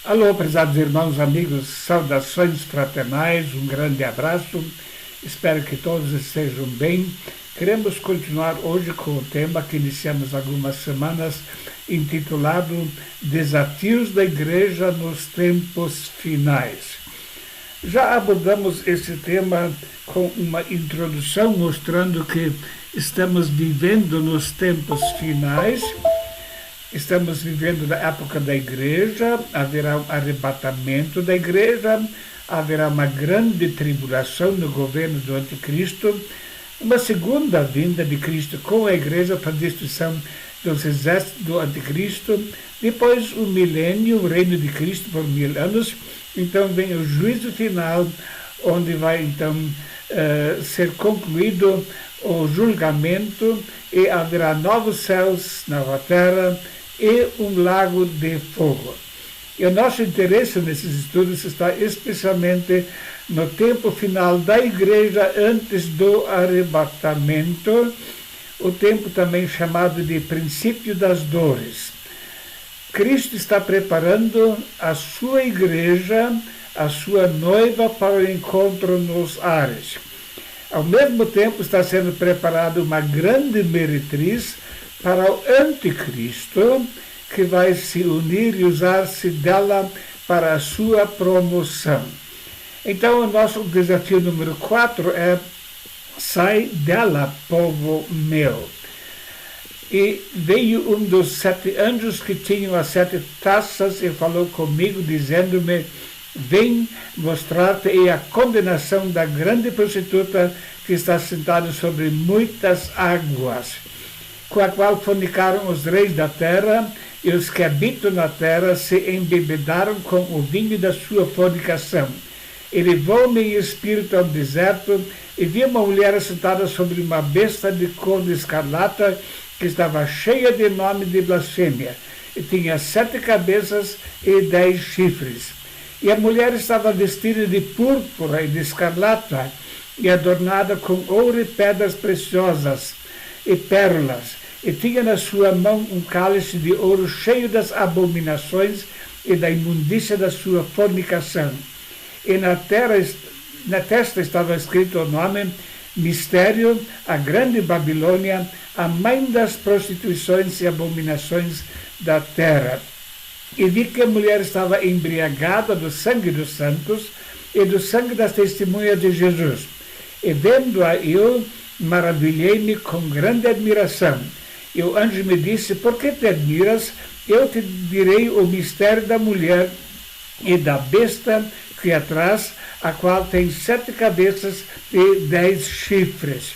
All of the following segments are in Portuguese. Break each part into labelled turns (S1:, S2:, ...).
S1: Alô, prezados irmãos, amigos, saudações fraternais, um grande abraço, espero que todos estejam bem. Queremos continuar hoje com o tema que iniciamos algumas semanas, intitulado Desafios da Igreja nos Tempos Finais. Já abordamos esse tema com uma introdução mostrando que estamos vivendo nos tempos finais. Estamos vivendo na época da igreja, haverá um arrebatamento da igreja, haverá uma grande tribulação no governo do anticristo, uma segunda vinda de Cristo com a igreja para a destruição dos exércitos do anticristo, depois o milênio, o reino de Cristo por 1000 anos, então vem o juízo final, onde vai então ser concluído o julgamento e haverá novos céus, nova terra, e um lago de fogo. E o nosso interesse nesses estudos está especialmente no tempo final da igreja antes do arrebatamento, o tempo também chamado de princípio das dores. Cristo está preparando a sua igreja, a sua noiva, para o encontro nos ares. Ao mesmo tempo está sendo preparada uma grande meretriz para o anticristo, que vai se unir e usar-se dela para a sua promoção. Então, o nosso desafio número 4 é: sai dela, povo meu. E veio um dos 7 anjos que tinham as 7 taças e falou comigo, dizendo-me: vem mostrar-te a condenação da grande prostituta que está sentada sobre muitas águas, com a qual fornicaram os reis da terra, e os que habitam na terra se embebedaram com o vinho da sua fornicação. E levou-me em espírito ao deserto, e vi uma mulher sentada sobre uma besta de cor de escarlata, que estava cheia de nome de blasfêmia, e tinha 7 cabeças e 10 chifres. E a mulher estava vestida de púrpura e de escarlata, e adornada com ouro e pedras preciosas e pérolas, e tinha na sua mão um cálice de ouro cheio das abominações e da imundícia da sua fornicação. E na testa estava escrito o nome: Mistério, a grande Babilônia, a mãe das prostituições e abominações da terra. E vi que a mulher estava embriagada do sangue dos santos e do sangue das testemunhas de Jesus. E vendo-a eu, maravilhei-me com grande admiração. E o anjo me disse: por que te admiras? Eu te direi o mistério da mulher e da besta que atrás, a qual tem 7 cabeças e 10 chifres.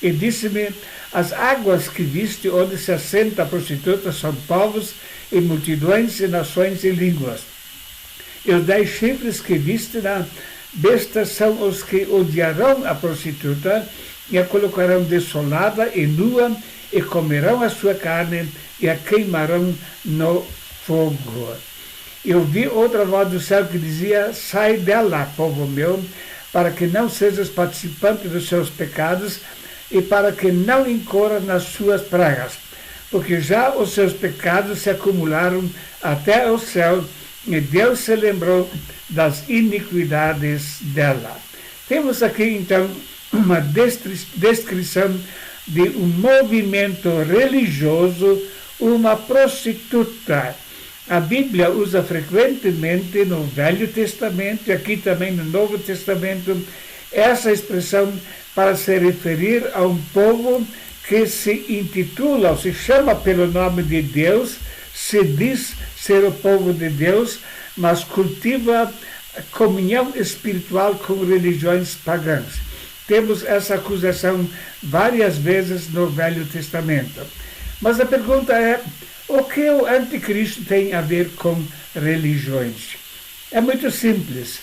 S1: E disse-me: as águas que viste onde se assenta a prostituta são povos e multidões e nações e línguas. E os 10 chifres que viste na besta são os que odiarão a prostituta e a colocarão desolada e nua, e comerão a sua carne e a queimarão no fogo. Eu vi outra voz do céu que dizia: sai dela, povo meu, para que não sejas participante dos seus pecados e para que não incorras nas suas pragas, porque já os seus pecados se acumularam até o céu, e Deus se lembrou das iniquidades dela. Temos aqui, então, uma descrição de um movimento religioso, uma prostituta. A Bíblia usa frequentemente no Velho Testamento e aqui também no Novo Testamento essa expressão para se referir a um povo que se intitula, ou se chama pelo nome de Deus, se diz ser o povo de Deus, mas cultiva comunhão espiritual com religiões pagãs. Temos essa acusação várias vezes no Velho Testamento. Mas a pergunta é: o que o anticristo tem a ver com religiões? É muito simples.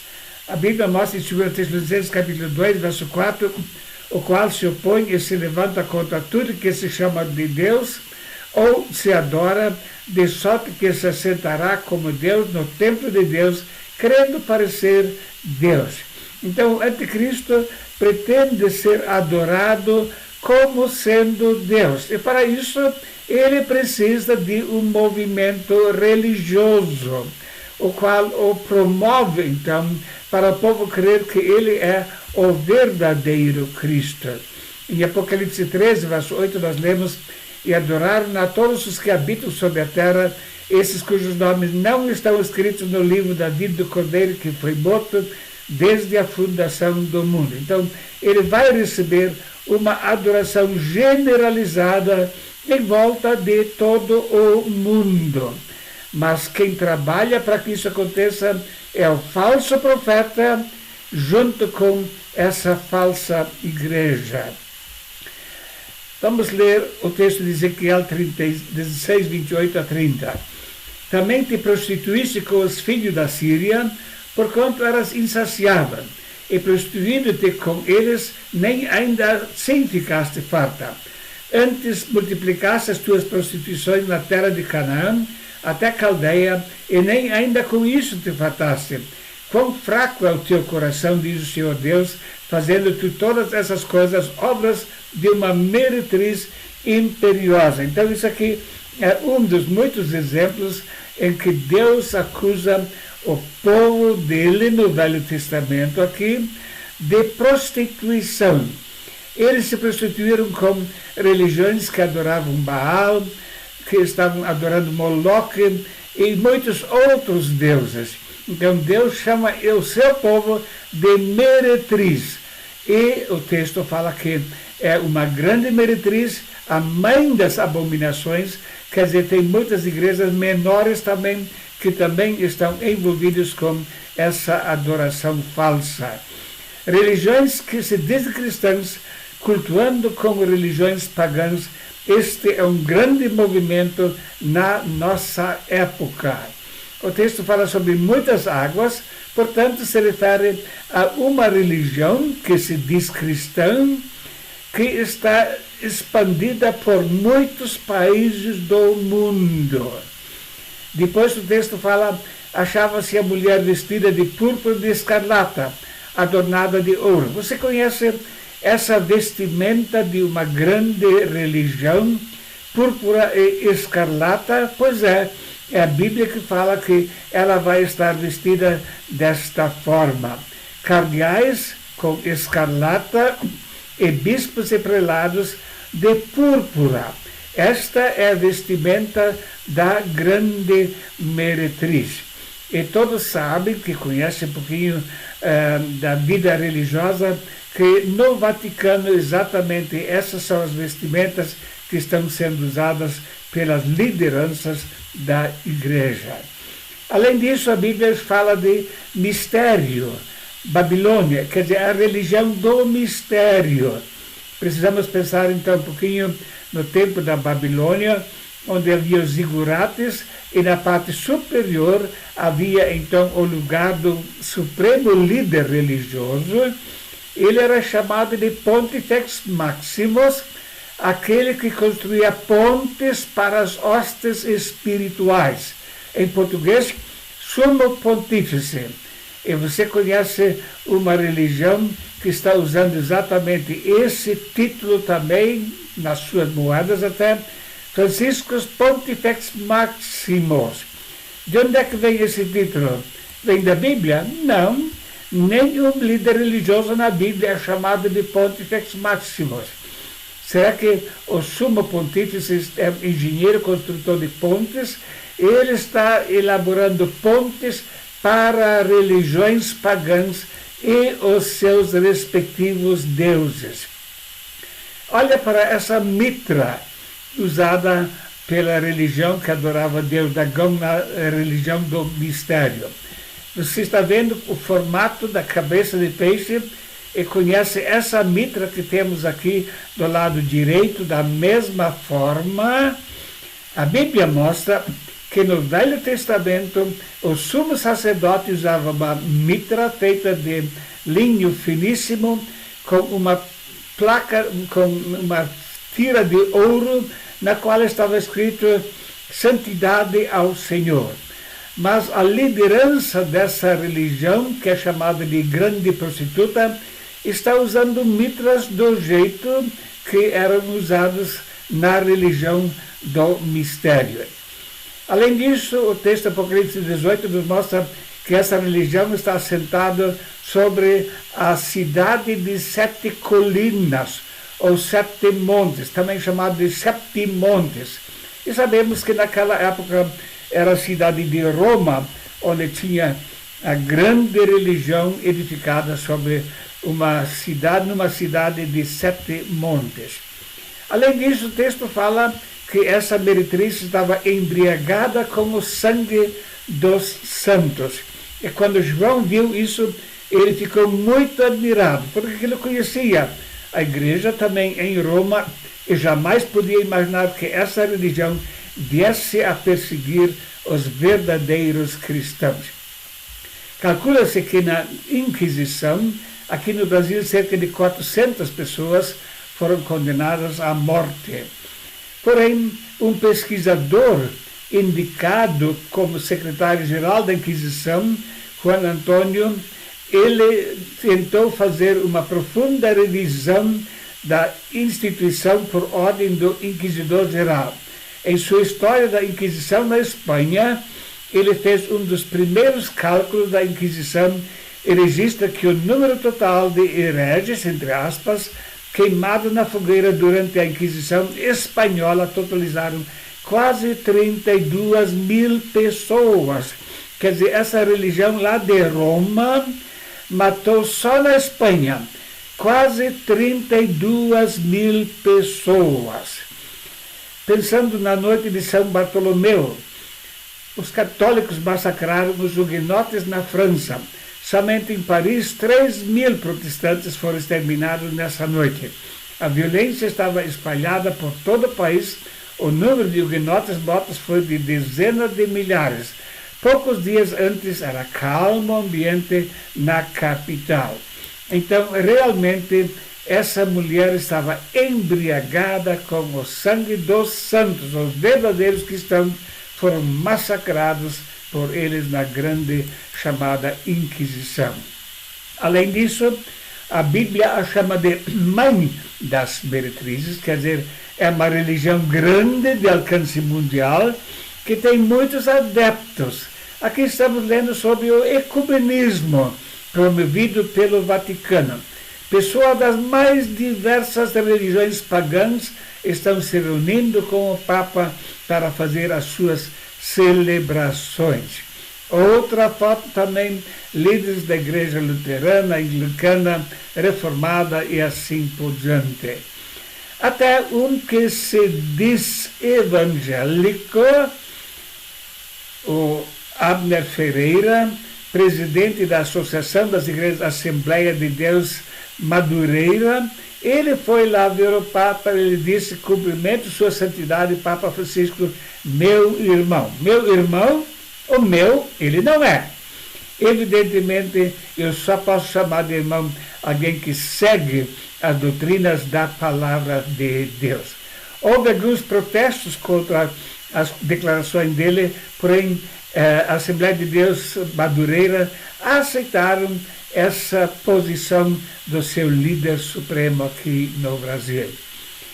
S1: A Bíblia mostra em 2 Tessalonicenses capítulo 2, verso 4, o qual se opõe e se levanta contra tudo que se chama de Deus ou se adora, de sorte que se assentará como Deus no templo de Deus, querendo parecer Deus. Então, o anticristo pretende ser adorado como sendo Deus. E para isso, ele precisa de um movimento religioso. o qual o promove, então, para o povo crer que ele é o verdadeiro Cristo. Em Apocalipse 13, verso 8, nós lemos: e adoraram a todos os que habitam sobre a terra, esses cujos nomes não estão escritos no livro da vida do Cordeiro que foi morto desde a fundação do mundo. Então, ele vai receber uma adoração generalizada em volta de todo o mundo. Mas quem trabalha para que isso aconteça é o falso profeta, junto com essa falsa igreja. Vamos ler o texto de Ezequiel 16, 28 a 30. Também te prostituíste com os filhos da Síria, porquanto eras insaciável, e prostituindo-te com eles, nem ainda assim ficaste farta. Antes multiplicaste as tuas prostituições na terra de Canaã, até Caldeia, e nem ainda com isso te fartaste. Quão fraco é o teu coração, diz o Senhor Deus, fazendo tu todas essas coisas, obras de uma meretriz imperiosa. Então isso aqui é um dos muitos exemplos em que Deus acusa o povo dele no Velho Testamento aqui de prostituição. Eles se prostituíram com religiões que adoravam Baal, que estavam adorando Moloque e muitos outros deuses. Então Deus chama o seu povo de meretriz. E o texto fala que é uma grande meretriz, a mãe das abominações. Quer dizer, tem muitas igrejas menores também que também estão envolvidas com essa adoração falsa. Religiões que se dizem cristãs, cultuando como religiões pagãs. Este é um grande movimento na nossa época. O texto fala sobre muitas águas, portanto se refere a uma religião que se diz cristã, que está expandida por muitos países do mundo. Depois o texto fala: achava-se a mulher vestida de púrpura e de escarlata, adornada de ouro. Você conhece essa vestimenta de uma grande religião, púrpura e escarlata? Pois é a Bíblia que fala que ela vai estar vestida desta forma: cardeais com escarlata e bispos e prelados de púrpura. Esta é a vestimenta da grande meretriz. E todos sabem, que conhecem um pouquinho da vida religiosa, que no Vaticano exatamente essas são as vestimentas que estão sendo usadas pelas lideranças da igreja. Além disso, a Bíblia fala de mistério, Babilônia, quer dizer, a religião do mistério. Precisamos pensar então um pouquinho no tempo da Babilônia, onde havia os zigurates, e na parte superior havia então o lugar do supremo líder religioso. Ele era chamado de Pontifex Maximus, aquele que construía pontes para as hostes espirituais. Em português, Sumo Pontífice. E você conhece uma religião que está usando exatamente esse título também, nas suas moedas até, Franciscus Pontifex Maximus. De onde é que vem esse título? Vem da Bíblia? Não. Nenhum líder religioso na Bíblia é chamado de Pontifex Maximus. Será que o Sumo Pontífice é um engenheiro, construtor de pontes? Ele está elaborando pontes para religiões pagãs e os seus respectivos deuses. Olha para essa mitra usada pela religião que adorava Deus, Dagom, na religião do mistério. Você está vendo o formato da cabeça de peixe e conhece essa mitra que temos aqui do lado direito, da mesma forma. A Bíblia mostra que no Velho Testamento o sumo sacerdote usava uma mitra feita de linho finíssimo, com uma placa, com uma tira de ouro, na qual estava escrito Santidade ao Senhor. Mas a liderança dessa religião, que é chamada de grande prostituta, está usando mitras do jeito que eram usadas na religião do mistério. Além disso, o texto Apocalipse 18 nos mostra que essa religião está assentada sobre a cidade de 7 colinas, ou 7 montes, também chamado de Septimontes. E sabemos que naquela época era a cidade de Roma, onde tinha a grande religião edificada sobre numa cidade de 7 montes. Além disso, o texto fala que essa meretriz estava embriagada com o sangue dos santos. E quando João viu isso, ele ficou muito admirado, porque ele conhecia a igreja também em Roma e jamais podia imaginar que essa religião viesse a perseguir os verdadeiros cristãos. Calcula-se que na Inquisição, aqui no Brasil, cerca de 400 pessoas foram condenadas à morte. Porém, um pesquisador indicado como secretário-geral da Inquisição, Juan Antônio, ele tentou fazer uma profunda revisão da instituição por ordem do Inquisidor-Geral. Em sua história da Inquisição na Espanha, ele fez um dos primeiros cálculos da Inquisição e registra que o número total de hereges, entre aspas, queimados na fogueira durante a Inquisição espanhola totalizaram quase 32 mil pessoas. Quer dizer, essa religião lá de Roma matou só na Espanha quase 32 mil pessoas. Pensando na noite de São Bartolomeu, os católicos massacraram os huguenotes na França. Somente em Paris, 3.000 protestantes foram exterminados nessa noite. A violência estava espalhada por todo o país. O número de huguenotes mortos foi de dezenas de milhares. Poucos dias antes era calmo o ambiente na capital. Então, realmente, essa mulher estava embriagada com o sangue dos santos. Os verdadeiros cristãos foram massacrados por eles na grande chamada Inquisição. Além disso, a Bíblia a chama de mãe das meretrizes, quer dizer, é uma religião grande de alcance mundial que tem muitos adeptos. Aqui estamos lendo sobre o ecumenismo promovido pelo Vaticano. Pessoas das mais diversas religiões pagãs estão se reunindo com o Papa para fazer as suas celebrações. Outra foto também, líderes da igreja luterana, anglicana, reformada e assim por diante. Até um que se diz evangélico, o Abner Ferreira, presidente da Associação das Igrejas Assembleia de Deus Madureira, ele foi lá ver o Papa, ele disse, cumprimento sua santidade, Papa Francisco, meu irmão. Meu irmão, o meu, ele não é. Evidentemente, eu só posso chamar de irmão alguém que segue as doutrinas da palavra de Deus. Houve alguns protestos contra as declarações dele, porém, a Assembleia de Deus Madureira aceitaram essa posição do seu líder supremo aqui no Brasil.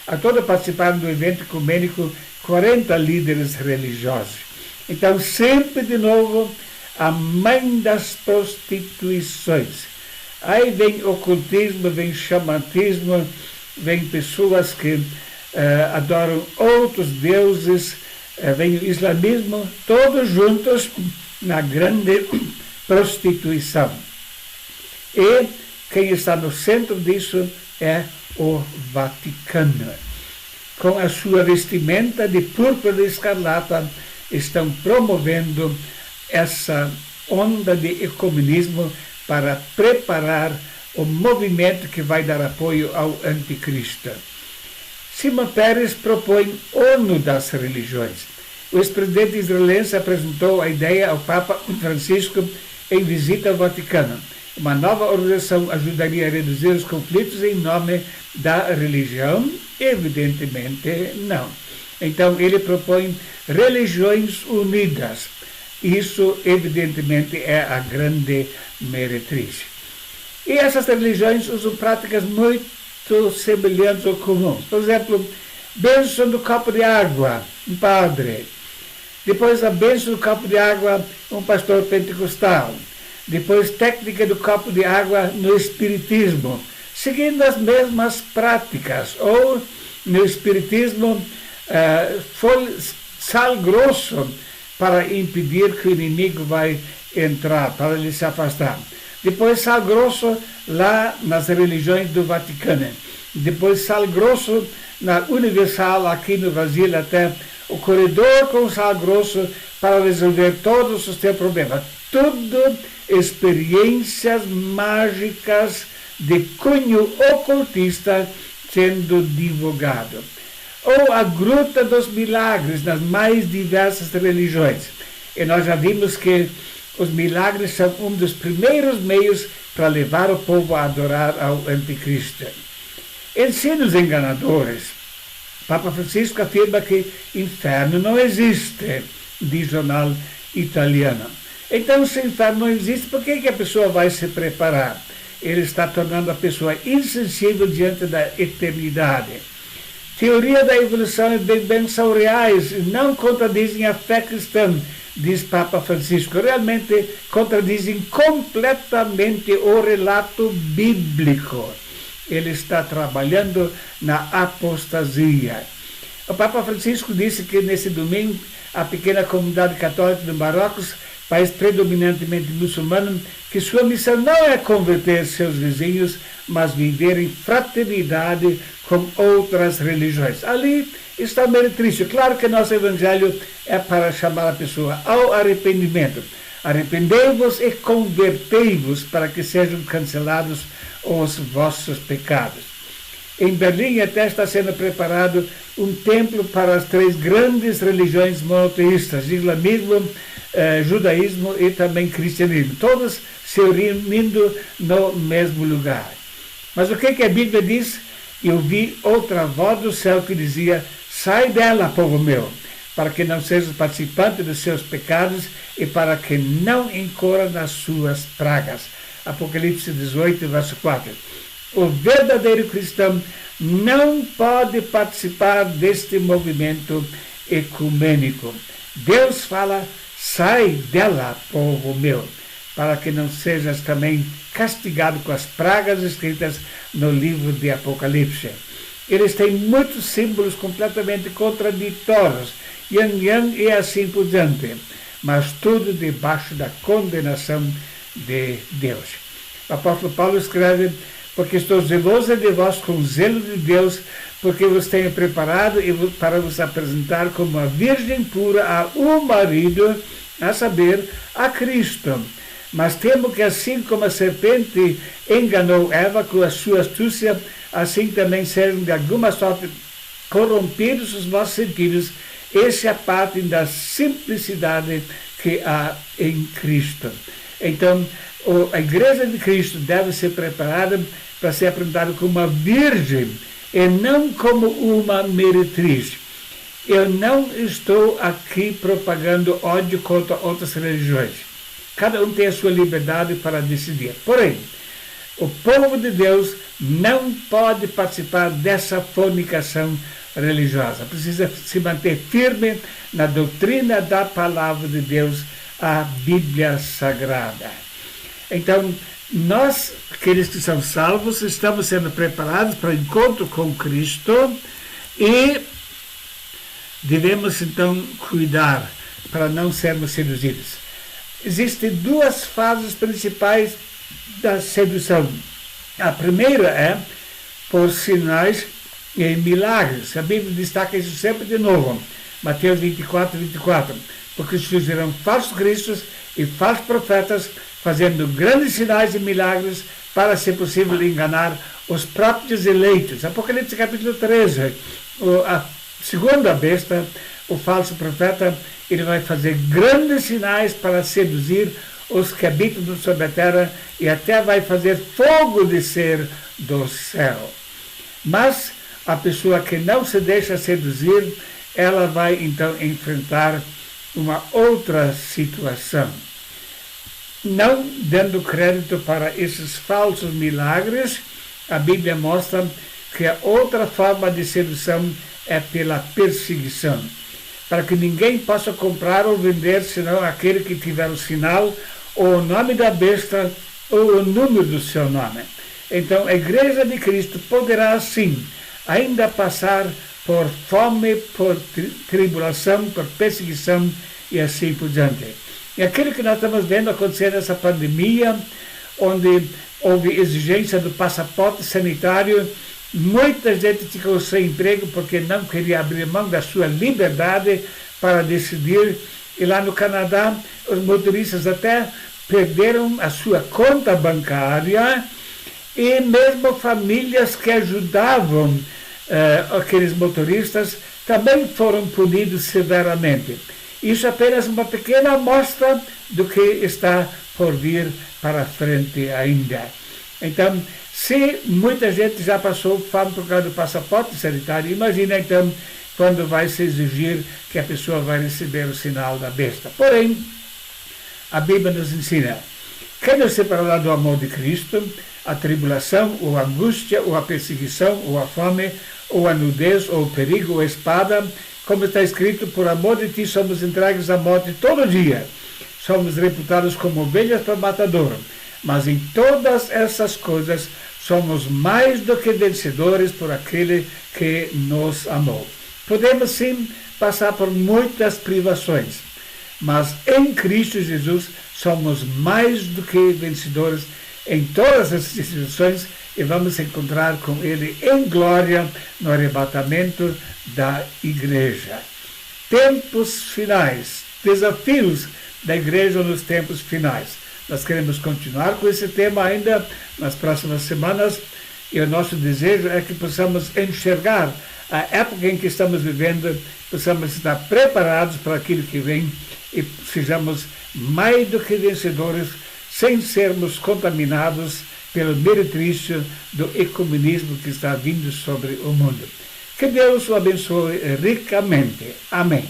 S1: A todos participaram do evento ecumênico 40 líderes religiosos. Então, sempre de novo, a mãe das prostituições. Aí vem ocultismo, vem xamanismo, vem pessoas que adoram outros deuses, vem o islamismo, todos juntos na grande prostituição. E quem está no centro disso é o Vaticano. Com a sua vestimenta de púrpura e escarlata, estão promovendo essa onda de ecumenismo para preparar o movimento que vai dar apoio ao anticristo. Simão Peres propõe ONU das religiões. O ex-presidente israelense apresentou a ideia ao Papa Francisco em visita ao Vaticano. Uma nova organização ajudaria a reduzir os conflitos em nome da religião? Evidentemente não. Então ele propõe religiões unidas. Isso, evidentemente, é a grande meretriz. E essas religiões usam práticas muito semelhantes ou comuns. Por exemplo, bênção do copo de água, um padre. Depois a bênção do copo de água, um pastor pentecostal. Depois técnica do copo de água no espiritismo, seguindo as mesmas práticas. Ou no espiritismo, foi sal grosso para impedir que o inimigo vai entrar, para ele se afastar. Depois sal grosso lá nas religiões do Vaticano. Depois sal grosso na Universal, aqui no Brasil, até o corredor com sal grosso para resolver todos os teus problemas. Tudo experiências mágicas de cunho ocultista sendo divulgado. Ou a Gruta dos Milagres nas mais diversas religiões. E nós já vimos que os milagres são um dos primeiros meios para levar o povo a adorar ao anticristo. Ensinos enganadores. Papa Francisco afirma que inferno não existe, diz jornal italiano. Então, se o inferno não existe, por que a pessoa vai se preparar? Ele está tornando a pessoa insensível diante da eternidade. Teoria da evolução e Big Bang são reais e não contradizem a fé cristã, diz Papa Francisco. Realmente contradizem completamente o relato bíblico. Ele está trabalhando na apostasia. O Papa Francisco disse que nesse domingo a pequena comunidade católica do Marrocos, país predominantemente muçulmano, que sua missão não é converter seus vizinhos, mas viver em fraternidade com outras religiões. Ali está meio triste. Claro que nosso evangelho é para chamar a pessoa ao arrependimento. Arrependei-vos e convertei-vos para que sejam cancelados os vossos pecados. Em Berlim até está sendo preparado um templo para as 3 grandes religiões monoteístas, islamismo, judaísmo e também cristianismo, todas se reunindo no mesmo lugar. Mas o que a Bíblia diz? Eu vi outra voz do céu que dizia: sai dela, povo meu, para que não sejas participante dos seus pecados e para que não incorra nas suas pragas. Apocalipse 18, verso 4. O verdadeiro cristão não pode participar deste movimento ecumênico. Deus fala: sai dela, povo meu, para que não sejas também castigado com as pragas escritas no livro de Apocalipse. Eles têm muitos símbolos completamente contraditórios, yang e assim por diante, mas tudo debaixo da condenação de Deus. O apóstolo Paulo escreve: porque estou zeloso de vós com zelo de Deus, porque vos tenho preparado para vos apresentar como a virgem pura a um marido, a saber, a Cristo. Mas temo que assim como a serpente enganou Eva com a sua astúcia, assim também sejam de alguma sorte corrompidos os vossos sentidos e se apartem da simplicidade que há em Cristo. Então, a Igreja de Cristo deve ser preparada para ser apresentada como uma virgem e não como uma meretriz. Eu não estou aqui propagando ódio contra outras religiões. Cada um tem a sua liberdade para decidir. Porém, o povo de Deus não pode participar dessa fornicação religiosa. Precisa se manter firme na doutrina da palavra de Deus, a Bíblia Sagrada. Então, nós, aqueles que são salvos, estamos sendo preparados para o encontro com Cristo e devemos, então, cuidar para não sermos seduzidos. Existem 2 fases principais da sedução. A primeira é por sinais e milagres. A Bíblia destaca isso sempre de novo. Mateus 24, 24. Porque surgirão falsos cristos e falsos profetas, fazendo grandes sinais e milagres para, se possível, enganar os próprios eleitos. Apocalipse capítulo 13. A segunda besta, o falso profeta, ele vai fazer grandes sinais para seduzir os que habitam sobre a terra e até vai fazer fogo descer do céu. Mas a pessoa que não se deixa seduzir, ela vai então enfrentar uma outra situação. Não dando crédito para esses falsos milagres, a Bíblia mostra que a outra forma de sedução é pela perseguição. para que ninguém possa comprar ou vender, senão aquele que tiver o sinal, ou o nome da besta, ou o número do seu nome. Então, a Igreja de Cristo poderá, assim, ainda passar por fome, por tribulação, por perseguição e assim por diante. E aquilo que nós estamos vendo acontecer nessa pandemia, onde houve exigência do passaporte sanitário, muita gente ficou sem emprego porque não queria abrir mão da sua liberdade para decidir. E lá no Canadá, os motoristas até perderam a sua conta bancária, e mesmo famílias que ajudavam aqueles motoristas também foram punidos severamente. Isso é apenas uma pequena amostra do que está por vir para frente ainda. Então, se muita gente já passou fome por causa do passaporte sanitário, imagina então quando vai se exigir que a pessoa vai receber o sinal da besta. Porém, a Bíblia nos ensina: quem nos separará do amor de Cristo? A tribulação, ou a angústia, ou a perseguição, ou a fome, ou a nudez, ou o perigo, ou a espada. Como está escrito, por amor de ti somos entregues à morte todo dia. Somos reputados como ovelhas para matador. Mas em todas essas coisas somos mais do que vencedores por aquele que nos amou. Podemos sim passar por muitas privações, mas em Cristo Jesus somos mais do que vencedores em todas as situações, e vamos encontrar com Ele em glória no arrebatamento da igreja. Tempos finais, desafios da igreja nos tempos finais. Nós queremos continuar com esse tema ainda nas próximas semanas, e o nosso desejo é que possamos enxergar a época em que estamos vivendo, possamos estar preparados para aquilo que vem e sejamos mais do que vencedores, sem sermos contaminados pelo meretrício do ecumenismo que está vindo sobre o mundo. Que Deus o abençoe ricamente. Amém.